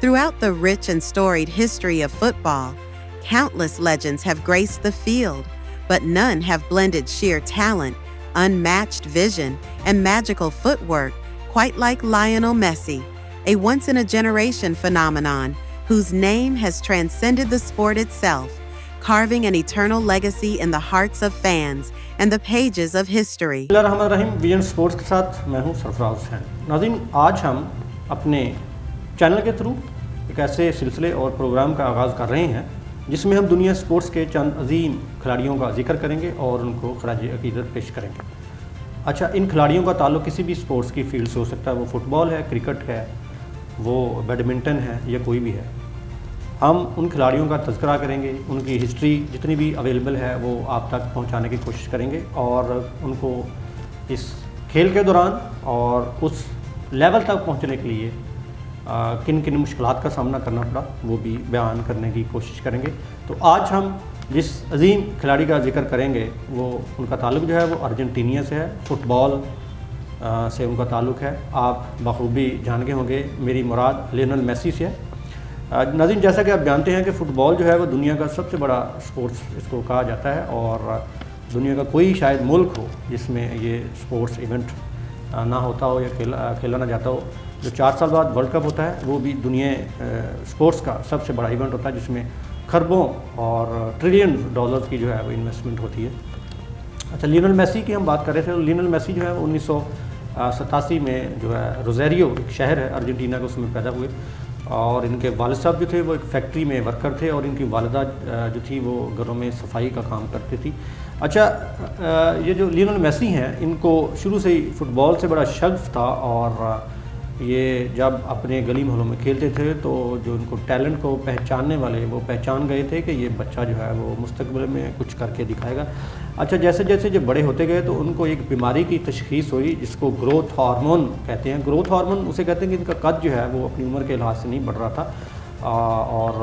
Throughout the rich and storied history of football, countless legends have graced the field, but none have blended sheer talent, unmatched vision, and magical footwork quite like Lionel Messi, a once-in-a-generation phenomenon whose name has transcended the sport itself, carving an eternal legacy in the hearts of fans and the pages of history. बिस्मिल्लाहिर्रहमानिर्रहीम vision sports के साथ मैं हूं सरफराज हुसैन। नाज़रीन, आज हम अपने channel के थ्रू एक ऐसे सिलसिले और प्रोग्राम का आगाज़ कर रहे हैं जिसमें हम दुनिया स्पोर्ट्स के चंद अजीम खिलाड़ियों का जिक्र करेंगे और उनको खराज अकीदत पेश करेंगे। अच्छा, इन खिलाड़ियों का ताल्लुक़ किसी भी स्पोर्ट्स की फील्ड से हो सकता है, वो फुटबॉल है, क्रिकेट है, वो बैडमिंटन है या कोई भी है। हम उन खिलाड़ियों का तज़किरा करेंगे, उनकी हिस्ट्री जितनी भी अवेलेबल है वो आप तक पहुंचाने की कोशिश करेंगे और उनको इस खेल के दौरान और उस लेवल तक पहुंचने के लिए किन किन मुश्किलात का सामना करना पड़ा वो भी बयान करने की कोशिश करेंगे। तो आज हम जिस अजीम खिलाड़ी का जिक्र करेंगे वो उनका ताल्लुक़ जो है वो अर्जेंटीनिया से है, फ़ुटबॉल से उनका ताल्लुक़ है। आप बखूबी जान गए होंगे, मेरी मुराद लियोनेल मेसी से है। नाज़रीन, जैसा कि आप जानते हैं कि फ़ुटबॉल जो है वो दुनिया का सबसे बड़ा स्पोर्ट्स इसको कहा जाता है और दुनिया का कोई शायद मुल्क हो जिसमें ये स्पोर्ट्स इवेंट ना होता हो या खेला ना जाता हो। जो 4 साल बाद वर्ल्ड कप होता है वो भी दुनिया स्पोर्ट्स का सबसे बड़ा इवेंट होता है जिसमें खरबों और ट्रिलियन डॉलर्स की जो है वो इन्वेस्टमेंट होती है। अच्छा, लियोनेल मेसी की हम बात कर रहे थे। तो लियोनेल मेसी जो है 1987 में जो है रोज़ेरियो एक शहर है अर्जेंटीना का, उसमें पैदा हुए और इनके वालिद साहब जो थे वो एक फैक्ट्री में वर्कर थे और इनकी वालिदा जो थी वो घरों में सफाई का काम करती थी। अच्छा, ये जो लियोनेल मेसी हैं इनको शुरू से ही फ़ुटबॉल से बड़ा शग़फ था और ये जब अपने गली मोहल्लों में खेलते थे तो जो उनको टैलेंट को पहचानने वाले वो पहचान गए थे कि ये बच्चा जो है वो मुस्तक़बिल में कुछ करके दिखाएगा। अच्छा, जैसे जैसे जब बड़े होते गए तो उनको एक बीमारी की तशख़ीस हुई जिसको ग्रोथ हार्मोन कहते हैं। ग्रोथ हार्मोन उसे कहते हैं कि इनका कद जो है वो अपनी उम्र के लिहाज से नहीं बढ़ रहा था और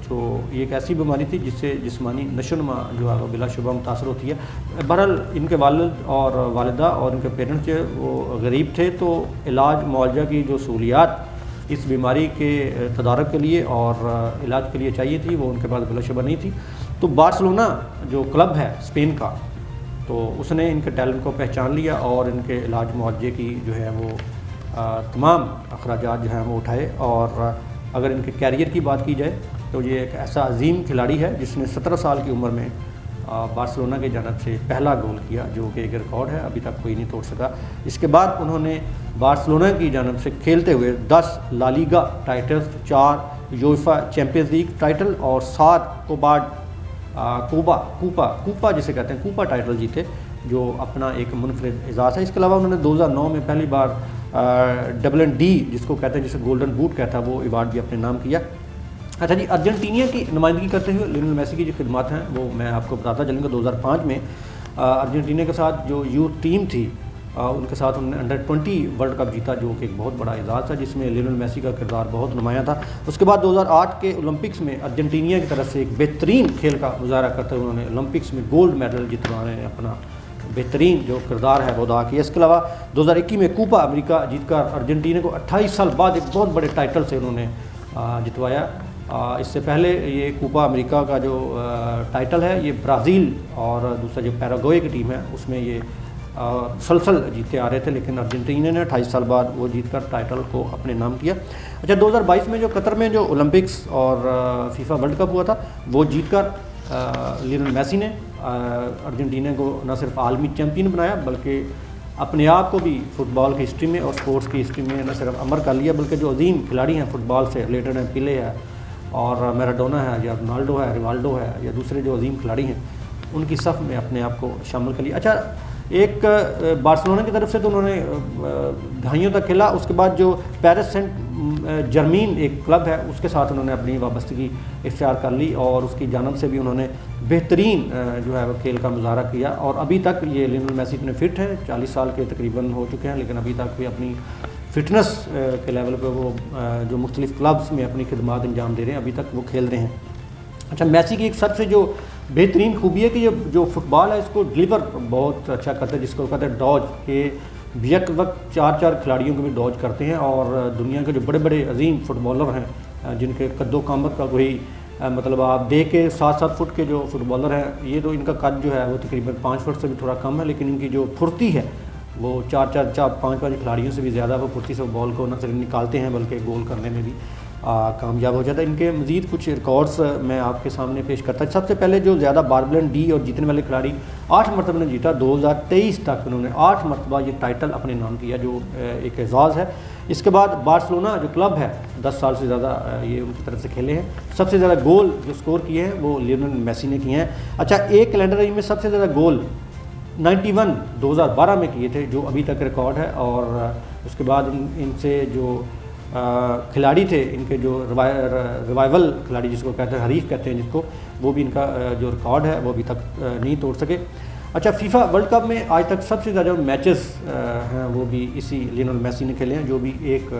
जो ये एक ऐसी बीमारी थी जिससे जिस्मानी नशोनुमा जो है वो बिलाशुबा मुतासर होती है। बहरहाल इनके वालिद और वालिदा और इनके पेरेंट्स जो वो गरीब थे, तो इलाज मुआवजा की जो सहूलियात इस बीमारी के तदारक के लिए और इलाज के लिए चाहिए थी वो उनके पास बिलाशुबा नहीं थी। तो बार्सिलोना जो क्लब है स्पेन का, तो उसने इनके टैलेंट को पहचान लिया और इनके इलाज मुआवजे की जो है वो तमाम अखराजात जो हैं वो उठाए। और अगर इनके कैरियर की बात की जाए तो ये एक ऐसा अजीम खिलाड़ी है जिसने 17 साल की उम्र में बार्सिलोना की जानब से पहला गोल किया, जो कि एक रिकॉर्ड है, अभी तक कोई नहीं तोड़ सका। इसके बाद उन्होंने बार्सिलोना की जानब से खेलते हुए 10 La Liga titles, 4 UEFA Champions League title और 7 कूपा जिसे कहते हैं कूपा टाइटल जीते, जो अपना एक मुनफरिद एजाज़ है। इसके अलावा उन्होंने 2009 में पहली बार WD जिसको कहते हैं, जिसे गोल्डन बूट कहता है, वो अवार्ड भी अपने नाम किया। अच्छा जी, अर्जेंटीना की नुमाइंदगी करते हुए लियोनेल मेसी की जो खिदमत हैं वो मैं आपको बताता चलूँगा। 2005 में अर्जेंटीना के साथ जो यूथ टीम थी उनके साथ उन्होंने अंडर 20 वर्ल्ड कप जीता, जो कि एक बहुत बड़ा एजाज़ था जिसमें लियोनेल मेसी का किरदार बहुत नुमायाँ था। उसके बाद 2008 के ओलंपिक्स में अर्जेंटीना की तरफ से एक बेहतरीन खेल का मुजाहरा करते हुए उन्होंने ओलंपिक्स में गोल्ड मेडल जितवाने अपना बेहतरीन जो किरदार है वो अदा किया। इसके अलावा 2021 में कूपा अमेरिका जीतकर अर्जेंटीना को 28 साल बाद एक बहुत बड़े टाइटल से उन्होंने जितवाया। इससे पहले ये कूपा अमेरिका का जो टाइटल है ये ब्राज़ील और दूसरा जो पैराग्वे की टीम है उसमें ये मुसलसल जीते आ रहे थे, लेकिन अर्जेंटीना ने 28 साल बाद वो जीतकर टाइटल को अपने नाम किया। अच्छा, 2022 में जो कतर में जो ओलंपिक्स और फीफा वर्ल्ड कप हुआ था वो जीतकर लियोनेल मेसी ने अर्जेंटीना को न सिर्फ आलमी चैम्पियन बनाया बल्कि अपने आप को भी फ़ुटबॉल की हिस्ट्री में और स्पोर्ट्स की हिस्ट्री में न सिर्फ अमर कर लिया, बल्कि जो अजीम खिलाड़ी हैं फ़ुटबॉल से रिलेटेड हैं, पिले है और मैराडोना है या रोनाल्डो है, रिवाल्डो है या दूसरे जो अजीम खिलाड़ी हैं, उनकी सफ़ में अपने आप को शामिल कर लिया। अच्छा, एक बार्सिलोना की तरफ से तो उन्होंने दहाइयों तक खेला। उसके बाद जो पेरिस सेंट जर्मीन एक क्लब है उसके साथ उन्होंने अपनी वाबस्तगी इख्तियार कर ली और उसकी जानब से भी उन्होंने बेहतरीन जो है वो खेल का मुजाहरा किया। और अभी तक ये लियोनेल मेसी इतने फिट हैं, 40 साल के तकरीबन हो चुके हैं, लेकिन अभी तक भी अपनी फ़िटनेस के लेवल पे वो जो मुख्तलिफ़ क्लब्स में अपनी खिदमत अंजाम दे रहे हैं, अभी तक वो खेल रहे हैं। अच्छा, मेसी की एक सबसे जो बेहतरीन खूबी है कि ये जो फुटबॉल है इसको डिलीवर बहुत अच्छा करता है, जिसको कहते हैं डॉज, के एक वक्त 4 खिलाड़ियों को भी डॉज करते हैं और दुनिया के जो बड़े बड़े अजीम फुटबॉलर हैं جن کے قد و قامت کا کوئی مطلب آپ دیکھ کے 7-7 فٹ کے جو فٹ بالر ہیں، یہ تو ان کا قد جو ہے وہ تقریباً 5 فٹ سے بھی تھوڑا کم ہے، لیکن ان کی جو پھرتی ہے وہ 4-5 کھلاڑیوں سے بھی زیادہ وہ پھرتی سے بال کو نہ صرف نکالتے ہیں بلکہ گول کرنے میں بھی کامیاب ہو جاتا ہے۔ ان کے مزید کچھ ریکارڈز میں آپ کے سامنے پیش کرتا ہوں۔ سب سے پہلے جو زیادہ باربلن ڈی اور جیتنے والے کھلاڑی 8 مرتبہ نے جیتا، 2023 تک انہوں نے 8 مرتبہ یہ ٹائٹل اپنے نام کیا، جو ایک اعزاز ہے۔ اس کے بعد بارسلونا جو کلب ہے 10 سال سے زیادہ یہ ان کی طرف سے کھیلے ہیں۔ سب سے زیادہ گول جو سکور کیے ہیں وہ لیونل میسی نے کیے ہیں۔ اچھا، ایک کیلنڈر میں سب سے زیادہ گول 91 2012 میں کیے تھے، جو ابھی تک ریکارڈ ہے، اور اس کے بعد ان سے جو کھلاڑی تھے، ان کے جو ریوائول کھلاڑی جس کو کہتے ہیں، حریف کہتے ہیں جس کو، وہ بھی ان کا جو ریکارڈ ہے وہ ابھی تک نہیں توڑ سکے۔ اچھا، فیفا ورلڈ کپ میں آج تک سب سے زیادہ میچز ہیں وہ بھی اسی لیونل میسی نے کھیلے ہیں، جو بھی ایک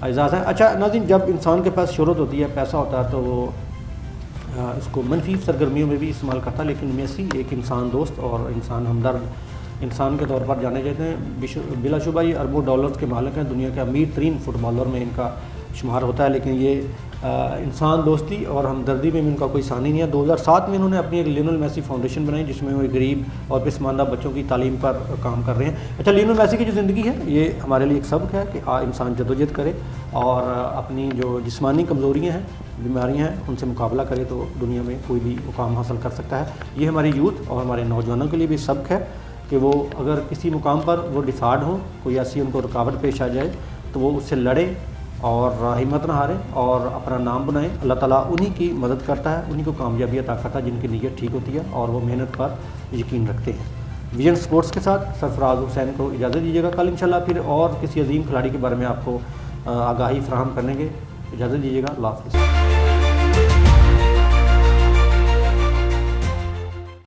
اعزاز ہے۔ اچھا ناظرین، جب انسان کے پاس شہرت ہوتی ہے، پیسہ ہوتا ہے، تو وہ اس کو منفی سرگرمیوں میں بھی استعمال کرتا ہے، لیکن میسی ایک انسان دوست اور انسان ہمدرد انسان کے طور پر جانے جاتے ہیں۔ بلا شبہ یہ اربوں ڈالرز کے مالک ہیں، دنیا کے امیر ترین فٹ بالر میں ان کا شمار ہوتا ہے، لیکن یہ انسان دوستی اور ہمدردی میں ان کا کوئی ثانی نہیں ہے۔ 2007 میں انہوں نے اپنی ایک لیونل میسی فاؤنڈیشن بنائی، جس میں وہ غریب اور پسماندہ بچوں کی تعلیم پر کام کر رہے ہیں۔ اچھا، لیونل میسی کی جو زندگی ہے یہ ہمارے لیے ایک سبق ہے کہ انسان جدوجہد کرے اور اپنی جو جسمانی کمزوریاں ہیں، بیماریاں ہیں، ان سے مقابلہ کرے تو دنیا میں کوئی بھی مقام حاصل کر سکتا ہے۔ یہ ہماری یوتھ اور ہمارے نوجوانوں کے لیے بھی سبق ہے کہ وہ اگر کسی مقام پر وہ ڈیفارڈ ہوں، کوئی ایسی ان کو رکاوٹ پیش آ جائے تو وہ اس سے لڑیں اور ہمت نہ ہاریں اور اپنا نام بنائیں۔ اللہ تعالیٰ انہی کی مدد کرتا ہے، انہی کو کامیابی عطا کرتا ہے جن کی نیت ٹھیک ہوتی ہے اور وہ محنت پر یقین رکھتے ہیں۔ ویژن سپورٹس کے ساتھ سرفراز حسین کو اجازت دیجیے گا۔ کل انشاءاللہ پھر اور کسی عظیم کھلاڑی کے بارے میں آپ کو آگاہی فراہم کرنے کے اجازت دیجیے گا۔ اللہ حافظ۔